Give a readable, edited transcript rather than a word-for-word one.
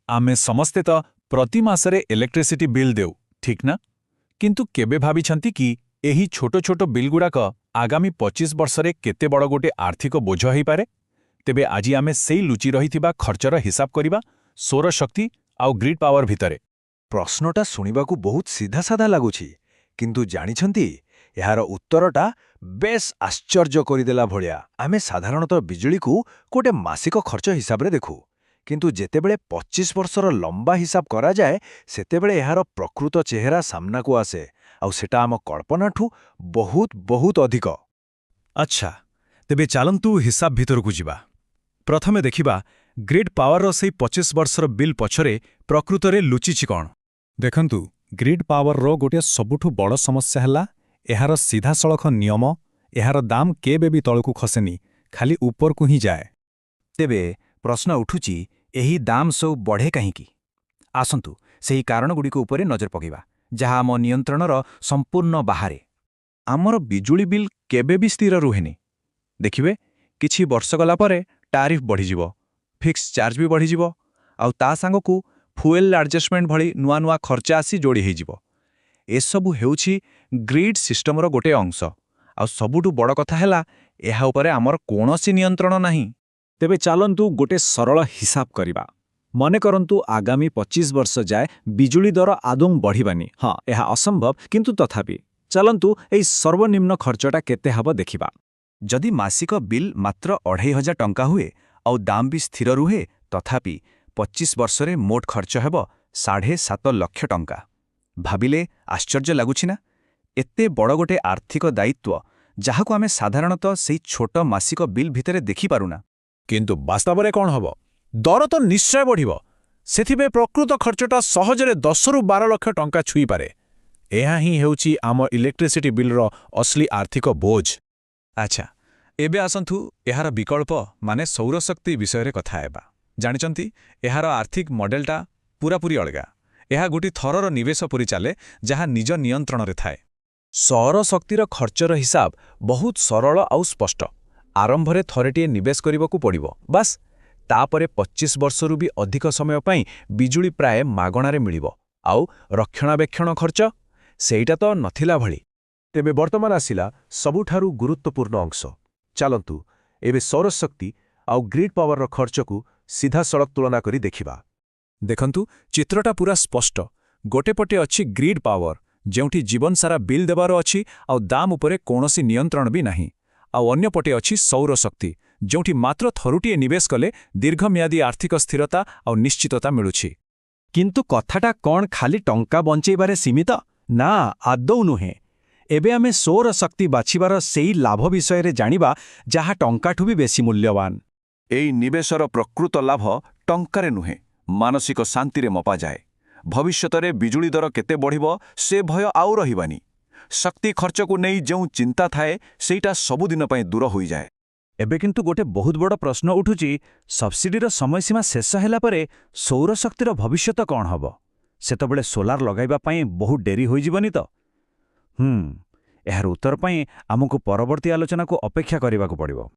आमे समस्ते तो प्रति मासरे इलेक्ट्रिसिटी बिल देउ ठीक ना किंतु केबे भाबिछंती कि एही छोटो छोटो बिल गुड़ाक आगामी 25 वर्षरे केते बड़ गोटे आर्थिक बोझ होई पारे। तेबे आज आमे सेई लुचि रहिथिबा खर्चर हिसाब करिबा सौर शक्ति आउ ग्रिड पावर भितरे। प्रश्नटा शुणिबाकू बहुत सीधा साधा लगुछि किंतु जानिछंती एहार उत्तरटा बेस आश्चर्य करिदेला भलिया। आमे साधारणतः बिजुली को गोटे मासिक खर्च हिसाब रे देखू किंतु जेतेबेले 25 वर्षर लंबा हिसाब करा जाए सेतेबेले एहार प्रकृत चेहरा सामना को आसे आउ सेटा आम कल्पनाठू बहुत बहुत अधिक। अच्छा तेबे चालंतु हिसाब भितरकू जिबा। प्रथमे देखिबा ग्रिड पावर से 25 वर्षर बिल पछरे प्रकृतरे लुचिछि कौन। देखंतु ग्रिड पावर रो गोटे सबुठु बड़ समस्या हैला एहार सीधा सड़क नियम। एहार दाम केबे भी तळकू खसेनी खाली ऊपर को ही जाए। तेबे प्रश्न उठुची एही दाम सब बढ़े कहीं। आसंतु सेही कारणगुड़िक उपरे नजर पकेबा जहाँ आम नियंत्रणर संपूर्ण बाहरे। आमर बिजुली बिल केबे भी स्थिर रुहेनी। देखिबे किछि वर्ष गला परे टारिफ बढ़िजिवो, फिक्स चार्ज भी बढ़िजिवो आउ ता सांगकू फुएल एडजस्टमेंट भली नुआ नुआ खर्चा आसी जोड़ी हेजिवो। एसबु हेउछि ग्रिड सिस्टमर गोटे अंश आउ सबुठु बड़ कथा हैला एहा उपरे आमर कोनोसी नियंत्रण नाही। तेबे चालंतु गोटे सरल हिसाब करिबा। मने करंतु आगामी 25 वर्ष जाए बिजुली दर आदौ बढ़िबानी। हाँ यह असंभव किंतु तथापि चलंतु एई सर्वनिम्न खर्चटा केते हब देखिबा। जदि मासिक बिल मात्र 2500 टंका हुए आउ दाम भी स्थिर रुहे तथापि 25 वर्षरे मोट खर्च हेब 7.5 लाख टंका। भाबिले आश्चर्य लागुछि ना। एते बड़ गोटे आर्थिक दायित्व जाहाको आमे साधारणतः सेई छोट मासिक बिल भितरे देखि पारुना। किंतु वास्तव कौन हम दर तो निश्चय बढ़िबो। सेथिबे प्रकृत खर्चटा सहजरे 10 रु 12 लाख टंका छुई पारे। एहा ही हेउची आम इलेक्ट्रिसिटी बिलर असली आर्थिक बोझ। अच्छा एबे आसंतु एहार विकल्प माने सौरशक्ति विषय कथा हेबा। जानिचंती एहार आर्थिक मॉडेलटा पूरापूरी अलगा। एहा गोटी थरर निवेश परि चाले जहा निज नियंत्रण रे थाए। सौर शक्तिर खर्चर हिसाब बहुत सरल आउ स्पष्ट। आरंभरे थरेटिए निवेश करबाकू पड़िबो बस। तापरे 25 वर्षरु भी अधिक समय पाई बिजुली प्राय मागणारे मिलिबो आउ रक्षणाबेक्षण खर्च सेईटा तो नथिला भली। तेबे वर्तमान आसिला सबुठारु गुरुत्वपूर्ण अंश। चालंतु एबे सौरशक्ति आउ ग्रिड पावर खर्च को सीधा सड़क तुलना करी देखिबा। देखंतु चित्रटा पूरा स्पष्ट। गोटे पटे अछि ग्रिड पावर जेउठी जीवन सारा बिल देबार अछि आउ दाम उपरे कोनोसी नियंत्रण भी नाही। आउ अन्य पटे अछि सौर शक्ति जेउठी मात्र थरुटिए निवेश कले दीर्घम्यादी आर्थिक स्थिरता आउ निश्चितता मिलुछि। किंतु कथाटा कौन खाली टंका बंचेबारे सीमित ना आदौ नुहे। एबे आमे सौर शक्ति बाछिबार सेई लाभ विषय रे जानिबा जहा टंकाठु भी बेसी मूल्यवान। एई निवेशर प्रकृत लाभ टंकारे नुहे मानसिक शांति रे मपा जाए। भविष्यतरे बिजुली दर केते बढ़िबो से भय आउ रहिबानी। शक्ति खर्च को नहीं जो चिंता थाए सेटा सबुदिन पई दूर होई जाए। एबे किंतु गोटे बहुत बड़ प्रश्न उठुची सब्सिडीर समयसीमा शेष हैला परे सौर शक्तिर भविष्यत कौन हब। सेतबेले सोलार लगाइबा पई बहुत डेरी होई जीवनी तो। एहार उत्तर पई आमको परवर्ती आलोचना को अपेक्षा करिबाकू पड़िबो।